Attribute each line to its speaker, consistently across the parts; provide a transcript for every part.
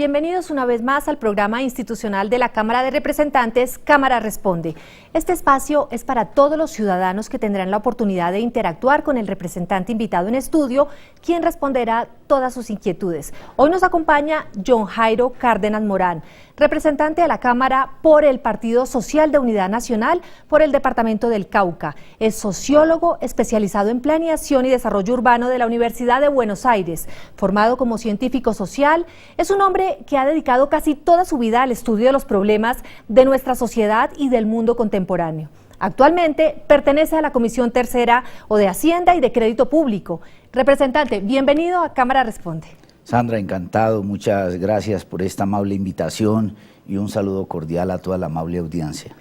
Speaker 1: bienvenidos una vez más al programa institucional de la Cámara de Representantes, Cámara Responde. Este espacio es para todos los ciudadanos que tendrán la oportunidad de interactuar con el representante invitado en estudio, quien responderá todas sus inquietudes. Hoy nos acompaña John Jairo Cárdenas Morán, representante de la Cámara por el Partido Social de Unidad Nacional por el Departamento del Cauca. Es sociólogo especializado en planeación y desarrollo urbano de la Universidad de Buenos Aires, formado como científico social. Es un hombre que ha dedicado casi toda su vida al estudio de los problemas de nuestra sociedad y del mundo contemporáneo. Actualmente pertenece a la Comisión Tercera o de Hacienda y de Crédito Público. Representante, bienvenido a Cámara Responde.
Speaker 2: Sandra, encantado, muchas gracias por esta amable invitación y un saludo cordial a toda la amable audiencia.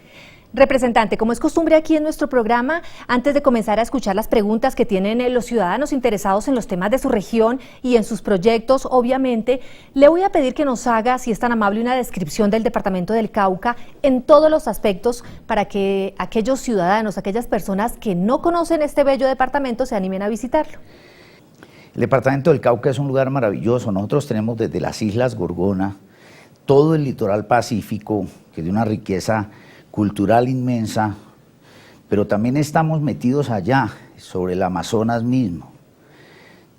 Speaker 1: Representante, como es costumbre aquí en nuestro programa, antes de comenzar a escuchar las preguntas que tienen los ciudadanos interesados en los temas de su región y en sus proyectos, obviamente, le voy a pedir que nos haga, si es tan amable, una descripción del Departamento del Cauca en todos los aspectos para que aquellos ciudadanos, aquellas personas que no conocen este bello departamento se animen a visitarlo.
Speaker 2: El Departamento del Cauca es un lugar maravilloso. Nosotros tenemos desde las Islas Gorgona, todo el litoral pacífico, que es de una riqueza cultural inmensa, pero también estamos metidos allá, sobre el Amazonas mismo.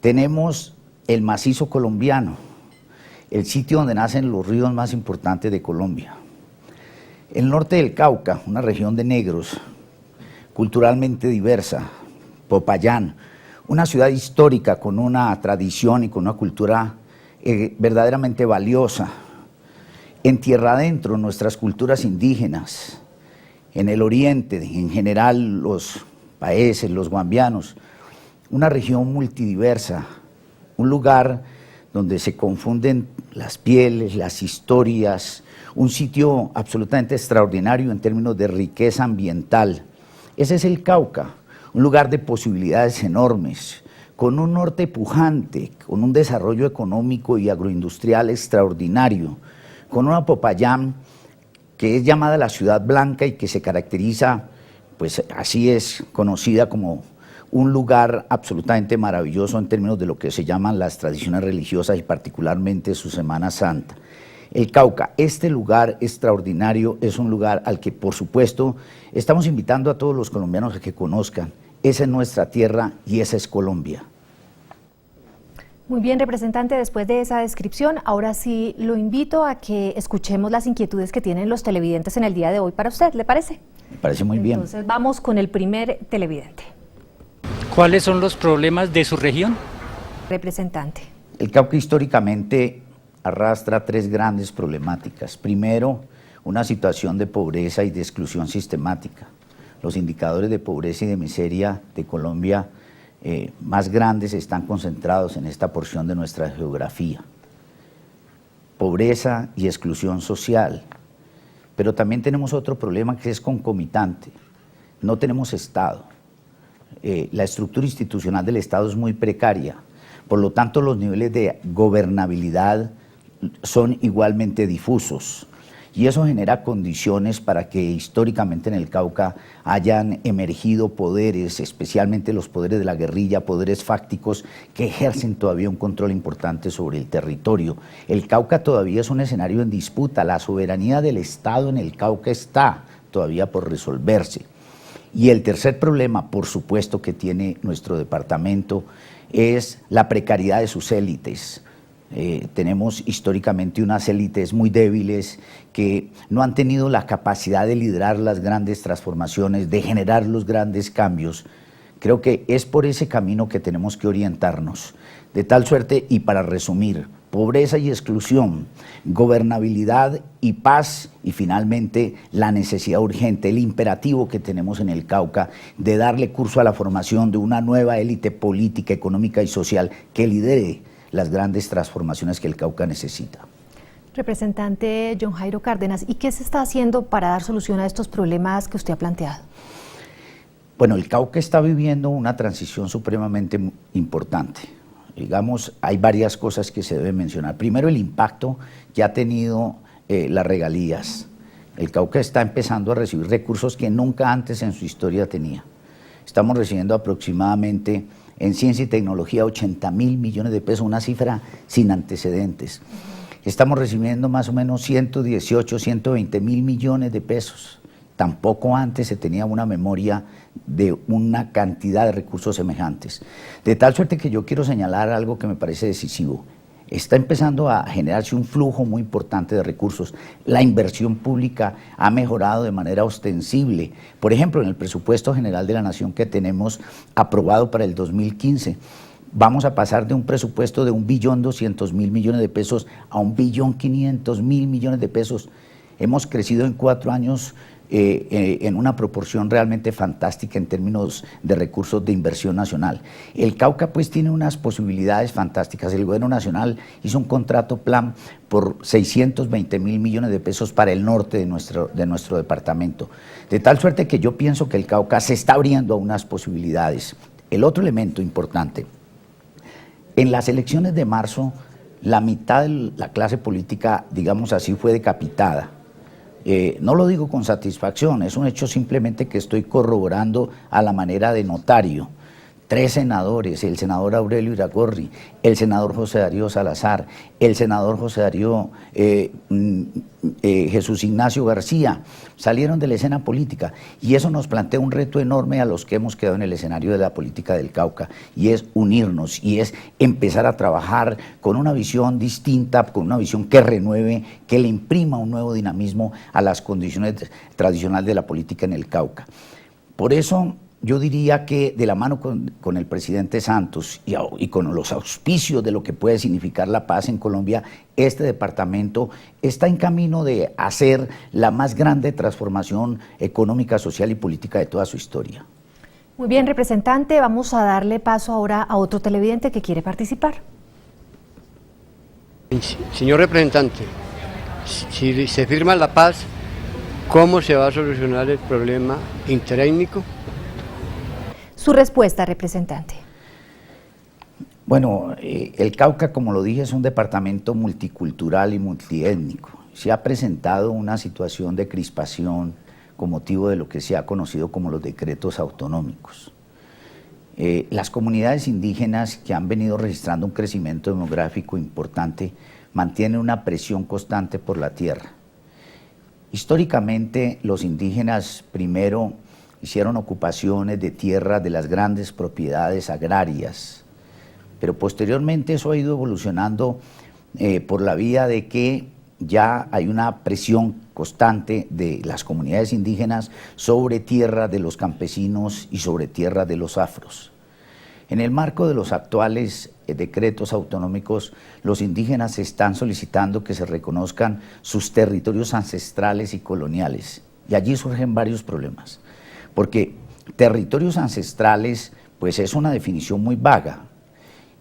Speaker 2: Tenemos el macizo colombiano, el sitio donde nacen los ríos más importantes de Colombia. El norte del Cauca, una región de negros, culturalmente diversa, Popayán, una ciudad histórica con una tradición y con una cultura verdaderamente valiosa. En tierra adentro, nuestras culturas indígenas. En el oriente, en general, los paeses, los guambianos. Una región multidiversa, un lugar donde se confunden las pieles, las historias, un sitio absolutamente extraordinario en términos de riqueza ambiental. Ese es el Cauca, un lugar de posibilidades enormes, con un norte pujante, con un desarrollo económico y agroindustrial extraordinario, con una Popayán que es llamada la Ciudad Blanca y que se caracteriza, pues así es conocida como un lugar absolutamente maravilloso en términos de lo que se llaman las tradiciones religiosas y particularmente su Semana Santa. El Cauca, este lugar extraordinario, es un lugar al que por supuesto estamos invitando a todos los colombianos a que conozcan. Esa es nuestra tierra y esa es Colombia.
Speaker 1: Muy bien, representante, después de esa descripción, ahora sí lo invito a que escuchemos las inquietudes que tienen los televidentes en el día de hoy para usted, ¿le parece?
Speaker 2: Me parece muy bien.
Speaker 1: Entonces vamos con el primer televidente.
Speaker 3: ¿Cuáles son los problemas de su región?
Speaker 1: Representante.
Speaker 2: El Cauca históricamente arrastra tres grandes problemáticas. Primero, una situación de pobreza y de exclusión sistemática. Los indicadores de pobreza y de miseria de Colombia más grandes están concentrados en esta porción de nuestra geografía. Pobreza y exclusión social. Pero también tenemos otro problema que es concomitante. No tenemos Estado. La estructura institucional del Estado es muy precaria. Por lo tanto, los niveles de gobernabilidad son igualmente difusos. Y eso genera condiciones para que históricamente en el Cauca hayan emergido poderes, especialmente los poderes de la guerrilla, poderes fácticos que ejercen todavía un control importante sobre el territorio. El Cauca todavía es un escenario en disputa, la soberanía del Estado en el Cauca está todavía por resolverse. Y el tercer problema, por supuesto, que tiene nuestro departamento es la precariedad de sus élites. Tenemos históricamente unas élites muy débiles que no han tenido la capacidad de liderar las grandes transformaciones, de generar los grandes cambios. Creo que es por ese camino que tenemos que orientarnos. De tal suerte, y para resumir, pobreza y exclusión, gobernabilidad y paz, y finalmente la necesidad urgente, el imperativo que tenemos en el Cauca de darle curso a la formación de una nueva élite política, económica y social que lidere las grandes transformaciones que el Cauca necesita.
Speaker 1: Representante John Jairo Cárdenas, ¿y qué se está haciendo para dar solución a estos problemas que usted ha planteado?
Speaker 2: Bueno, el Cauca está viviendo una transición supremamente importante. Digamos, hay varias cosas que se deben mencionar. Primero, el impacto que ha tenido las regalías. El Cauca está empezando a recibir recursos que nunca antes en su historia tenía. Estamos recibiendo aproximadamente en ciencia y tecnología 80.000 millones de pesos, una cifra sin antecedentes. estamos recibiendo más o menos 118, 120 mil millones de pesos. Tampoco antes se tenía una memoria de una cantidad de recursos semejantes. De tal suerte que yo quiero señalar algo que me parece decisivo. Está empezando a generarse un flujo muy importante de recursos. La inversión pública ha mejorado de manera ostensible. Por ejemplo, en el presupuesto general de la Nación que tenemos aprobado para el 2015, vamos a pasar de un presupuesto de 1.200.000 millones de pesos a 1.500.000 millones de pesos. Hemos crecido en 4 años en una proporción realmente fantástica en términos de recursos de inversión nacional. El Cauca pues tiene unas posibilidades fantásticas. El gobierno nacional hizo un contrato plan por 620.000 millones de pesos para el norte de nuestro departamento. De tal suerte que yo pienso que el Cauca se está abriendo a unas posibilidades. El otro elemento importante, en las elecciones de marzo, la mitad de la clase política, digamos así, fue decapitada. No lo digo con satisfacción, es un hecho simplemente que estoy corroborando a la manera de notario. 3 senadores, el senador Aurelio Iragorri, el senador José Darío Salazar, el senador José Darío Jesús Ignacio García, salieron de la escena política, y eso nos plantea un reto enorme a los que hemos quedado en el escenario de la política del Cauca, y es unirnos, y es empezar a trabajar con una visión distinta, con una visión que renueve, que le imprima un nuevo dinamismo a las condiciones tradicionales de la política en el Cauca. Por eso yo diría que de la mano con el presidente Santos y con los auspicios de lo que puede significar la paz en Colombia, este departamento está en camino de hacer la más grande transformación económica, social y política de toda su historia.
Speaker 1: Muy bien, representante, vamos a darle paso ahora a otro televidente que quiere participar.
Speaker 4: Señor representante, si se firma la paz, ¿cómo se va a solucionar el problema interétnico?
Speaker 1: Su respuesta, representante.
Speaker 2: Bueno, el Cauca, como lo dije, es un departamento multicultural y multiétnico. Se ha presentado una situación de crispación con motivo de lo que se ha conocido como los decretos autonómicos. Las comunidades indígenas, que han venido registrando un crecimiento demográfico importante, mantienen una presión constante por la tierra. Históricamente, los indígenas primero hicieron ocupaciones de tierra de las grandes propiedades agrarias, pero posteriormente eso ha ido evolucionando por la vía de que ya hay una presión constante de las comunidades indígenas sobre tierra de los campesinos y sobre tierra de los afros. En el marco de los actuales decretos autonómicos, los indígenas están solicitando que se reconozcan sus territorios ancestrales y coloniales, y allí surgen varios problemas. Porque territorios ancestrales, pues es una definición muy vaga,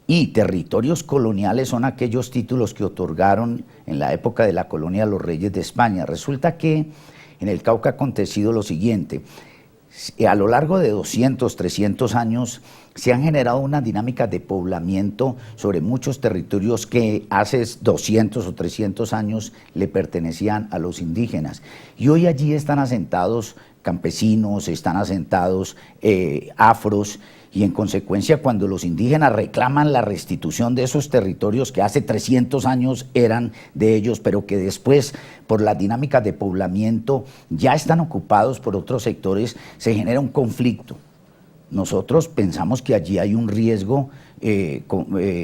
Speaker 2: y territorios coloniales son aquellos títulos que otorgaron en la época de la colonia los reyes de España. Resulta que en el Cauca ha acontecido lo siguiente: a lo largo de 200, 300 años se han generado una dinámica de poblamiento sobre muchos territorios que hace 200 o 300 años le pertenecían a los indígenas, y hoy allí están asentados campesinos, están asentados afros, y en consecuencia cuando los indígenas reclaman la restitución de esos territorios que hace 300 años eran de ellos, pero que después por la dinámica de poblamiento ya están ocupados por otros sectores, se genera un conflicto. Nosotros pensamos que allí hay un riesgo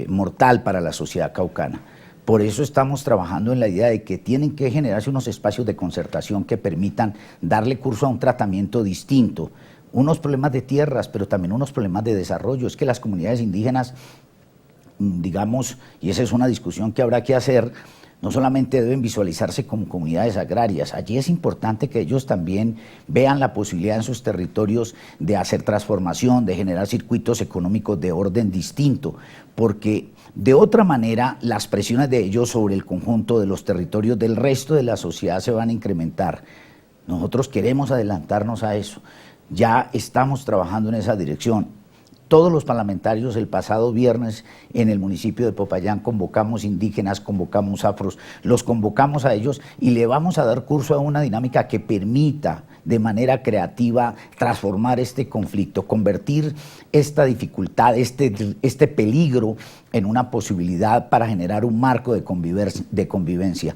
Speaker 2: mortal para la sociedad caucana. Por eso estamos trabajando en la idea de que tienen que generarse unos espacios de concertación que permitan darle curso a un tratamiento distinto. Unos problemas de tierras, pero también unos problemas de desarrollo. Es que las comunidades indígenas, digamos, y esa es una discusión que habrá que hacer, no solamente deben visualizarse como comunidades agrarias, allí es importante que ellos también vean la posibilidad en sus territorios de hacer transformación, de generar circuitos económicos de orden distinto, porque de otra manera las presiones de ellos sobre el conjunto de los territorios del resto de la sociedad se van a incrementar. Nosotros queremos adelantarnos a eso, ya estamos trabajando en esa dirección. Todos los parlamentarios el pasado viernes en el municipio de Popayán convocamos indígenas, convocamos afros, los convocamos a ellos y le vamos a dar curso a una dinámica que permita de manera creativa transformar este conflicto, convertir esta dificultad, este peligro en una posibilidad para generar un marco de convivencia.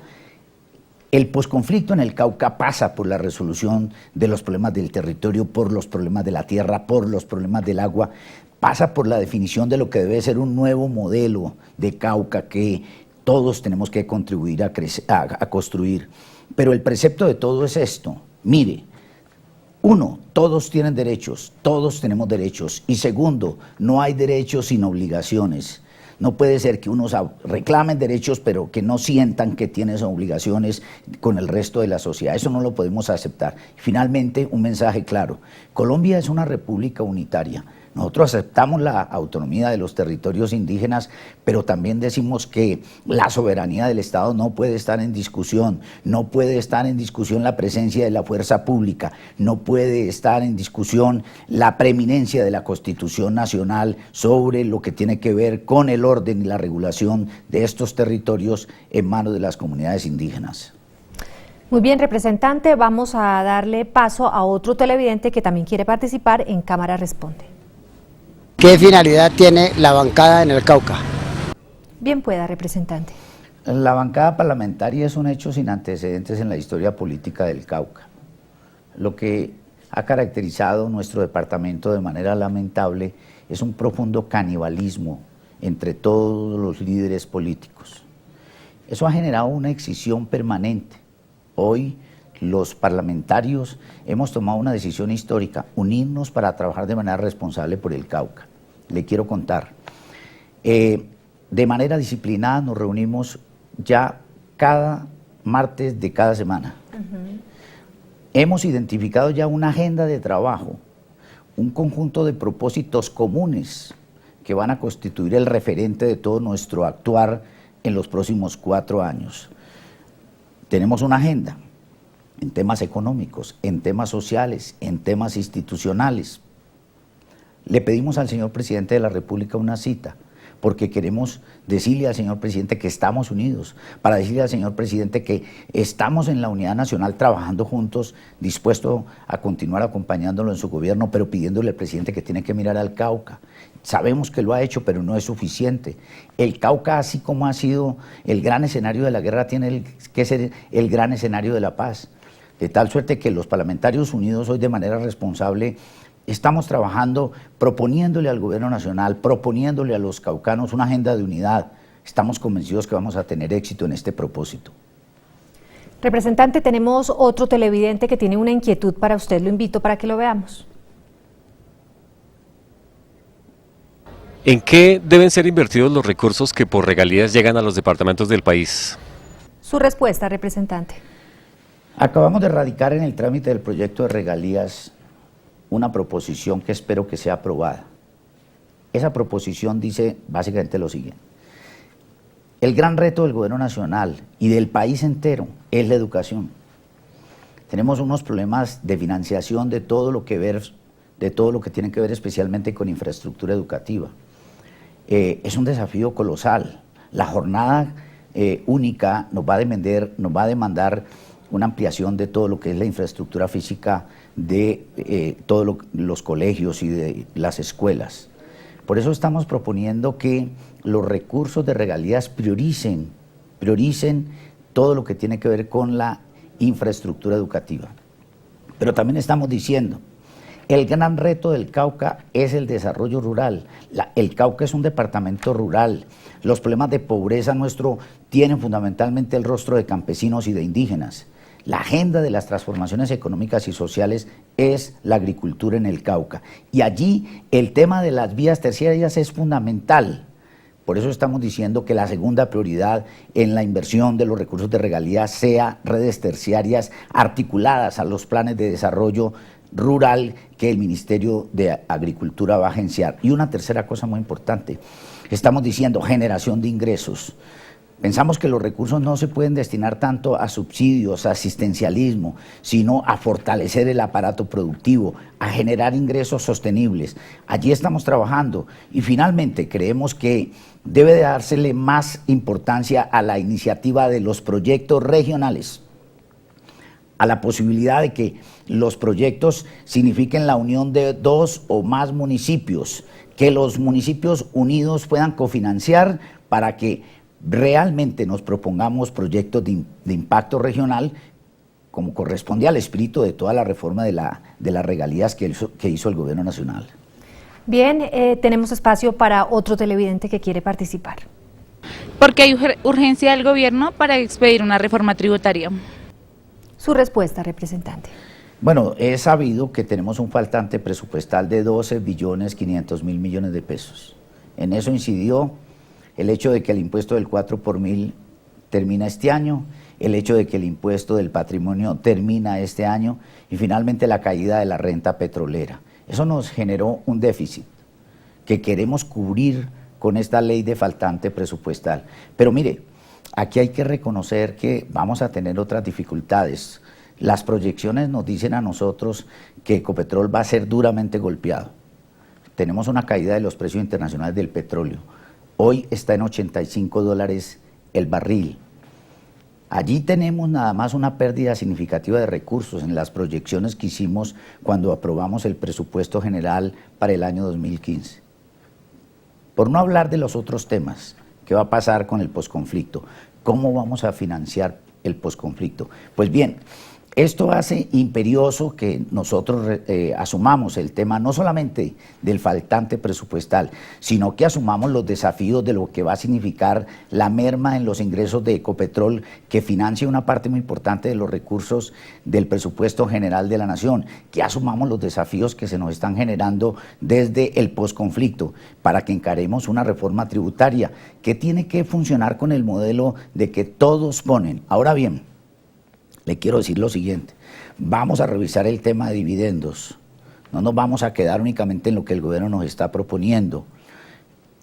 Speaker 2: El posconflicto en el Cauca pasa por la resolución de los problemas del territorio, por los problemas de la tierra, por los problemas del agua, pasa por la definición de lo que debe ser un nuevo modelo de Cauca que todos tenemos que contribuir a construir. Pero el precepto de todo es esto, mire, uno, todos tienen derechos, todos tenemos derechos, y segundo, no hay derechos sin obligaciones. No puede ser que unos reclamen derechos pero que no sientan que tienen obligaciones con el resto de la sociedad. Eso no lo podemos aceptar. Finalmente, un mensaje claro. Colombia es una república unitaria. Nosotros aceptamos la autonomía de los territorios indígenas, pero también decimos que la soberanía del Estado no puede estar en discusión, no puede estar en discusión la presencia de la fuerza pública, no puede estar en discusión la preeminencia de la Constitución Nacional sobre lo que tiene que ver con el orden y la regulación de estos territorios en manos de las comunidades indígenas.
Speaker 1: Muy bien, representante, vamos a darle paso a otro televidente que también quiere participar en Cámara Responde.
Speaker 5: ¿Qué finalidad tiene la bancada en el Cauca?
Speaker 1: Bien pueda, representante.
Speaker 2: La bancada parlamentaria es un hecho sin antecedentes en la historia política del Cauca. Lo que ha caracterizado nuestro departamento de manera lamentable es un profundo canibalismo entre todos los líderes políticos. Eso ha generado una excisión permanente. Hoy los parlamentarios hemos tomado una decisión histórica, unirnos para trabajar de manera responsable por el Cauca. Le quiero contar, de manera disciplinada nos reunimos ya cada martes de cada semana. Hemos identificado ya una agenda de trabajo, un conjunto de propósitos comunes que van a constituir el referente de todo nuestro actuar en los próximos 4 años. Tenemos una agenda en temas económicos, en temas sociales, en temas institucionales. Le pedimos al señor presidente de la República una cita, porque queremos decirle al señor presidente que estamos unidos, para decirle al señor presidente que estamos en la unidad nacional trabajando juntos, dispuesto a continuar acompañándolo en su gobierno, pero pidiéndole al presidente que tiene que mirar al Cauca. Sabemos que lo ha hecho, pero no es suficiente. El Cauca, así como ha sido el gran escenario de la guerra, tiene que ser el gran escenario de la paz. De tal suerte que los parlamentarios unidos hoy de manera responsable estamos trabajando, proponiéndole al gobierno nacional, proponiéndole a los caucanos una agenda de unidad. Estamos convencidos que vamos a tener éxito en este propósito.
Speaker 1: Representante, tenemos otro televidente que tiene una inquietud para usted, lo invito para que lo veamos.
Speaker 6: ¿En qué deben ser invertidos los recursos que por regalías llegan a los departamentos del país?
Speaker 1: Su respuesta, representante.
Speaker 2: Acabamos de radicar en el trámite del proyecto de regalías una proposición que espero que sea aprobada. Esa proposición dice básicamente lo siguiente: el gran reto del gobierno nacional y del país entero es la educación. Tenemos unos problemas de financiación de todo lo que tiene que ver especialmente con infraestructura educativa. Es un desafío colosal. La jornada única nos va a demandar una ampliación de todo lo que es la infraestructura física de todos los colegios y de las escuelas. Por eso estamos proponiendo que los recursos de regalías prioricen todo lo que tiene que ver con la infraestructura educativa. Pero también estamos diciendo, el gran reto del Cauca es el desarrollo rural. El Cauca es un departamento rural. Los problemas de pobreza nuestro tienen fundamentalmente el rostro de campesinos y de indígenas. La agenda de las transformaciones económicas y sociales es la agricultura en el Cauca. Y allí el tema de las vías terciarias es fundamental. Por eso estamos diciendo que la segunda prioridad en la inversión de los recursos de regalías sea redes terciarias articuladas a los planes de desarrollo rural que el Ministerio de Agricultura va a agenciar. Y una tercera cosa muy importante, estamos diciendo generación de ingresos. Pensamos que los recursos no se pueden destinar tanto a subsidios, a asistencialismo, sino a fortalecer el aparato productivo, a generar ingresos sostenibles. Allí estamos trabajando y finalmente creemos que debe dársele más importancia a la iniciativa de los proyectos regionales, a la posibilidad de que los proyectos signifiquen la unión de 2 o más municipios, que los municipios unidos puedan cofinanciar para que realmente nos propongamos proyectos de impacto regional como corresponde al espíritu de toda la reforma de las regalías que hizo el gobierno nacional.
Speaker 1: Bien, tenemos espacio para otro televidente que quiere participar.
Speaker 7: Porque hay urgencia del gobierno para expedir una reforma tributaria.
Speaker 1: Su respuesta, representante.
Speaker 2: Bueno, es sabido que tenemos un faltante presupuestal de 12.500.000.000.000 de pesos. En eso incidió el hecho de que el impuesto del 4 por mil termina este año, el hecho de que el impuesto del patrimonio termina este año y finalmente la caída de la renta petrolera. Eso nos generó un déficit que queremos cubrir con esta ley de faltante presupuestal. Pero mire, aquí hay que reconocer que vamos a tener otras dificultades. Las proyecciones nos dicen a nosotros que Ecopetrol va a ser duramente golpeado. Tenemos una caída de los precios internacionales del petróleo. Hoy está en $85 el barril. Allí tenemos nada más una pérdida significativa de recursos en las proyecciones que hicimos cuando aprobamos el presupuesto general para el año 2015. Por no hablar de los otros temas, ¿qué va a pasar con el posconflicto? ¿Cómo vamos a financiar el posconflicto? Pues bien, esto hace imperioso que nosotros asumamos el tema no solamente del faltante presupuestal, sino que asumamos los desafíos de lo que va a significar la merma en los ingresos de Ecopetrol, que financia una parte muy importante de los recursos del presupuesto general de la nación, que asumamos los desafíos que se nos están generando desde el posconflicto, para que encaremos una reforma tributaria que tiene que funcionar con el modelo de que todos ponen. Ahora bien, le quiero decir lo siguiente, vamos a revisar el tema de dividendos, no nos vamos a quedar únicamente en lo que el gobierno nos está proponiendo.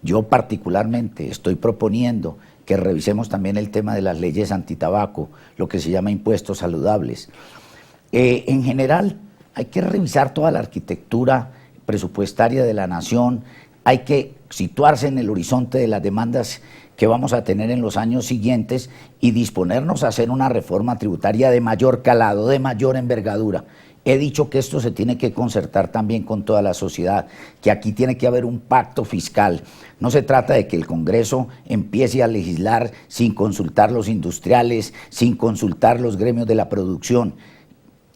Speaker 2: Yo particularmente estoy proponiendo que revisemos también el tema de las leyes antitabaco, lo que se llama impuestos saludables. En general hay que revisar toda la arquitectura presupuestaria de la nación, hay que situarse en el horizonte de las demandas que vamos a tener en los años siguientes y disponernos a hacer una reforma tributaria de mayor calado, de mayor envergadura. He dicho que esto se tiene que concertar también con toda la sociedad, que aquí tiene que haber un pacto fiscal. No se trata de que el Congreso empiece a legislar sin consultar los industriales, sin consultar los gremios de la producción.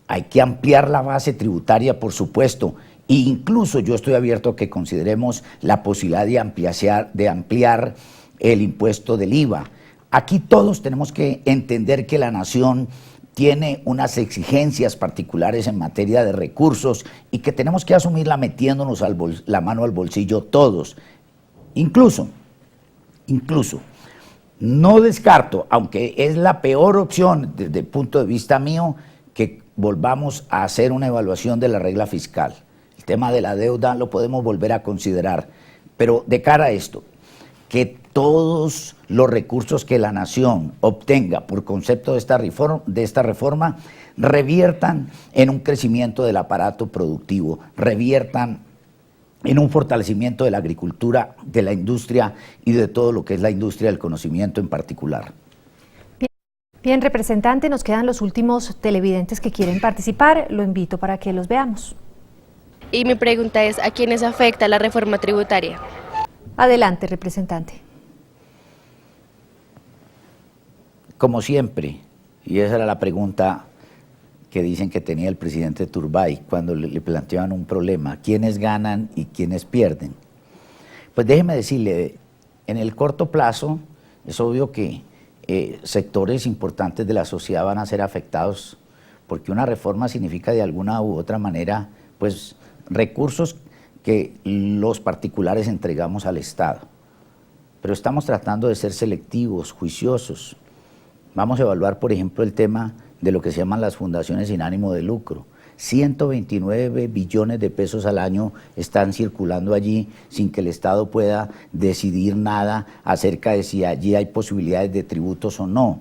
Speaker 2: Hay que ampliar la base tributaria, por supuesto, e incluso yo estoy abierto a que consideremos la posibilidad de ampliar el impuesto del IVA. Aquí todos tenemos que entender que la nación tiene unas exigencias particulares en materia de recursos y que tenemos que asumirla metiéndonos la mano al bolsillo todos. Incluso, no descarto, aunque es la peor opción desde el punto de vista mío, que volvamos a hacer una evaluación de la regla fiscal. El tema de la deuda lo podemos volver a considerar, pero de cara a esto, que todos los recursos que la nación obtenga por concepto de esta reforma reviertan en un crecimiento del aparato productivo, reviertan en un fortalecimiento de la agricultura, de la industria y de todo lo que es la industria del conocimiento en particular.
Speaker 1: Bien, representante, nos quedan los últimos televidentes que quieren participar. Lo invito para que los veamos.
Speaker 8: Y mi pregunta es, ¿a quiénes afecta la reforma tributaria?
Speaker 1: Adelante, representante.
Speaker 2: Como siempre, y esa era la pregunta que dicen que tenía el presidente Turbay cuando le planteaban un problema, ¿quiénes ganan y quiénes pierden? Pues déjeme decirle, en el corto plazo es obvio que sectores importantes de la sociedad van a ser afectados porque una reforma significa de alguna u otra manera pues recursos que los particulares entregamos al Estado. Pero estamos tratando de ser selectivos, juiciosos. Vamos a evaluar, por ejemplo, el tema de lo que se llaman las fundaciones sin ánimo de lucro. 129 billones de pesos al año están circulando allí sin que el Estado pueda decidir nada acerca de si allí hay posibilidades de tributos o no.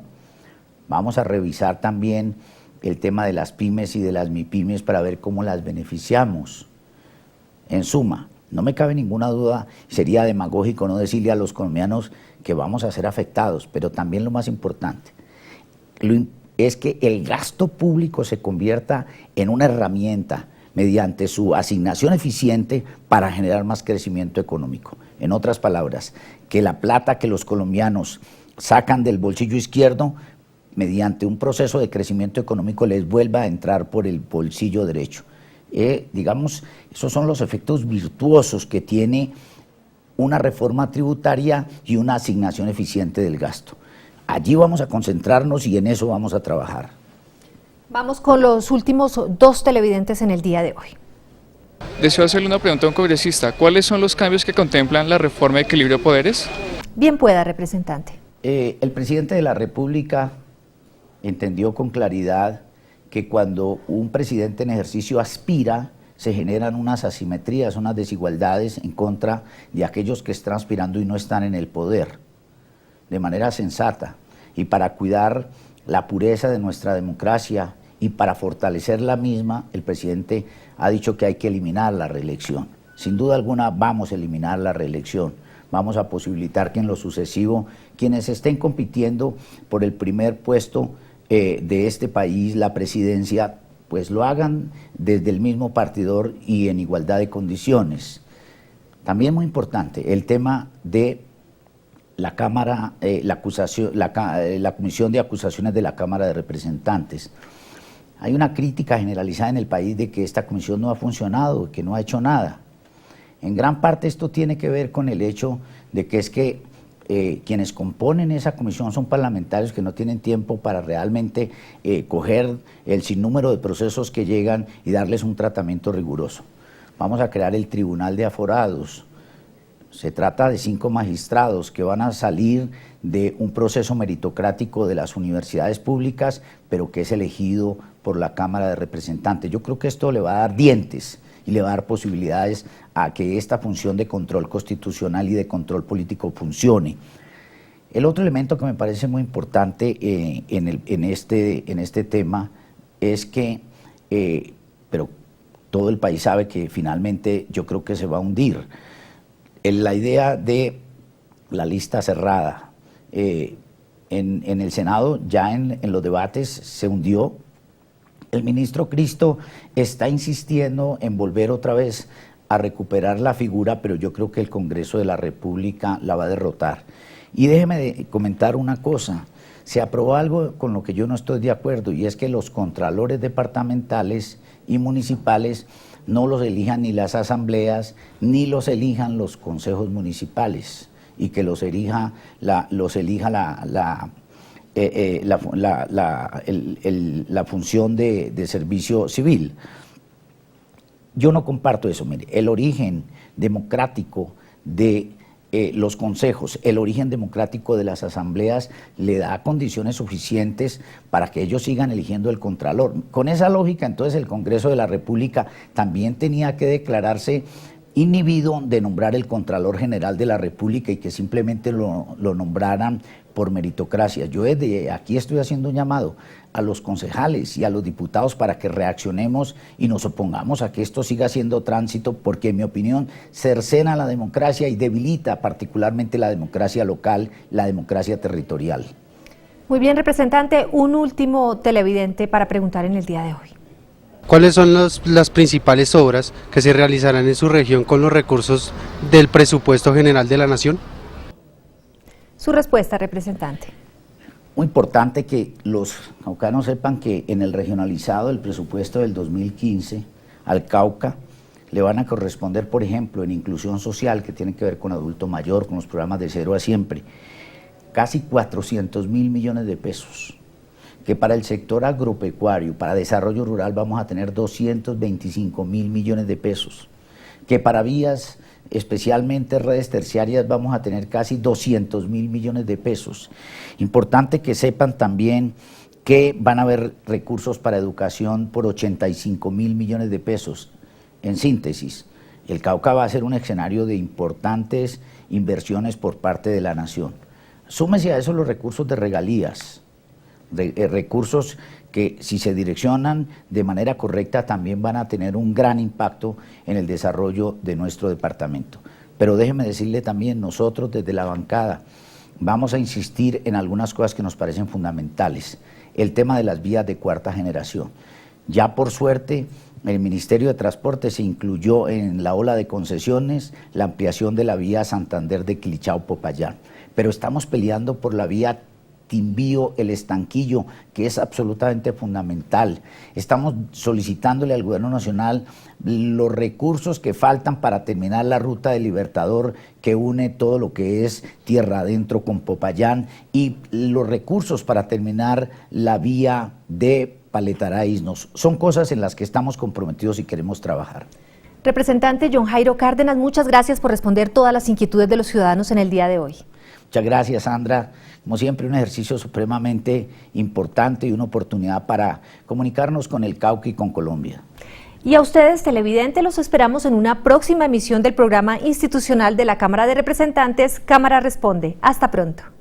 Speaker 2: Vamos a revisar también el tema de las pymes y de las MIPYMES para ver cómo las beneficiamos. En suma, no me cabe ninguna duda, sería demagógico no decirle a los colombianos que vamos a ser afectados, pero también lo más importante es que el gasto público se convierta en una herramienta mediante su asignación eficiente para generar más crecimiento económico. En otras palabras, que la plata que los colombianos sacan del bolsillo izquierdo, mediante un proceso de crecimiento económico, les vuelva a entrar por el bolsillo derecho. Digamos, esos son los efectos virtuosos que tiene una reforma tributaria y una asignación eficiente del gasto. Allí vamos a concentrarnos y en eso vamos a trabajar.
Speaker 1: Vamos con los últimos 2 televidentes en el día de hoy.
Speaker 9: Deseo hacerle una pregunta a un congresista. ¿Cuáles son los cambios que contemplan la reforma de equilibrio de poderes?
Speaker 1: Bien pueda, representante.
Speaker 2: El presidente de la República entendió con claridad que cuando un presidente en ejercicio aspira, se generan unas asimetrías, unas desigualdades en contra de aquellos que están aspirando y no están en el poder, de manera sensata. Y para cuidar la pureza de nuestra democracia y para fortalecer la misma, el presidente ha dicho que hay que eliminar la reelección. Sin duda alguna vamos a eliminar la reelección. Vamos a posibilitar que en lo sucesivo quienes estén compitiendo por el primer puesto de este país, la presidencia, pues lo hagan desde el mismo partidor y en igualdad de condiciones. También muy importante el tema de la Cámara, la Comisión de Acusaciones de la Cámara de Representantes. Hay una crítica generalizada en el país de que esta comisión no ha funcionado, que no ha hecho nada. En gran parte esto tiene que ver con el hecho de que quienes componen esa comisión son parlamentarios que no tienen tiempo para realmente coger el sinnúmero de procesos que llegan y darles un tratamiento riguroso. Vamos a crear el Tribunal de Aforados. Se trata de 5 magistrados que van a salir de un proceso meritocrático de las universidades públicas, pero que es elegido por la Cámara de Representantes. Yo creo que esto le va a dar dientes y le va a dar posibilidades a que esta función de control constitucional y de control político funcione. El otro elemento que me parece muy importante en este tema es que, pero todo el país sabe que finalmente yo creo que se va a hundir. La idea de la lista cerrada en el Senado, ya en los debates se hundió. El ministro Cristo está insistiendo en volver otra vez a recuperar la figura, pero yo creo que el Congreso de la República la va a derrotar. Y déjeme comentar una cosa, se aprobó algo con lo que yo no estoy de acuerdo, y es que los contralores departamentales y municipales no los elijan ni las asambleas, ni los elijan los consejos municipales, y que los elija la función de servicio civil. Yo no comparto eso. Mire, el origen democrático de los consejos, el origen democrático de las asambleas le da condiciones suficientes para que ellos sigan eligiendo el contralor. Con esa lógica, entonces, el Congreso de la República también tenía que declararse inhibido de nombrar el Contralor General de la República y que simplemente lo nombraran por meritocracia. Yo desde aquí estoy haciendo un llamado a los concejales y a los diputados para que reaccionemos y nos opongamos a que esto siga siendo tránsito, porque en mi opinión cercena la democracia y debilita particularmente la democracia local, la democracia territorial.
Speaker 1: Muy bien, representante, un último televidente para preguntar en el día de hoy.
Speaker 10: ¿Cuáles son las principales obras que se realizarán en su región con los recursos del presupuesto general de la Nación?
Speaker 1: Su respuesta, representante.
Speaker 2: Muy importante que los caucanos sepan que en el regionalizado del presupuesto del 2015 al Cauca le van a corresponder, por ejemplo, en inclusión social, que tiene que ver con adulto mayor, con los programas de Cero a Siempre, casi 400.000 millones de pesos. Que para el sector agropecuario, para desarrollo rural, vamos a tener 225.000 millones de pesos, que para vías, especialmente redes terciarias, vamos a tener casi 200.000 millones de pesos. Importante que sepan también que van a haber recursos para educación por 85.000 millones de pesos. En síntesis, el Cauca va a ser un escenario de importantes inversiones por parte de la nación. Súmese a eso los recursos de regalías, recursos que si se direccionan de manera correcta también van a tener un gran impacto en el desarrollo de nuestro departamento. Pero déjeme decirle también, nosotros desde la bancada vamos a insistir en algunas cosas que nos parecen fundamentales. El tema de las vías de cuarta generación. Ya por suerte, el Ministerio de Transporte se incluyó en la ola de concesiones la ampliación de la vía Santander de Quilichao-Popayán, pero estamos peleando por la vía Timbío-El Estanquillo, que es absolutamente fundamental. Estamos solicitándole al Gobierno Nacional los recursos que faltan para terminar la ruta del Libertador que une todo lo que es tierra adentro con Popayán y los recursos para terminar la vía de Paletara-Isnos. Son cosas en las que estamos comprometidos y queremos trabajar.
Speaker 1: Representante John Jairo Cárdenas, muchas gracias por responder todas las inquietudes de los ciudadanos en el día de hoy.
Speaker 2: Muchas gracias, Sandra. Como siempre, un ejercicio supremamente importante y una oportunidad para comunicarnos con el Cauca y con Colombia.
Speaker 1: Y a ustedes, televidentes, los esperamos en una próxima emisión del programa institucional de la Cámara de Representantes, Cámara Responde. Hasta pronto.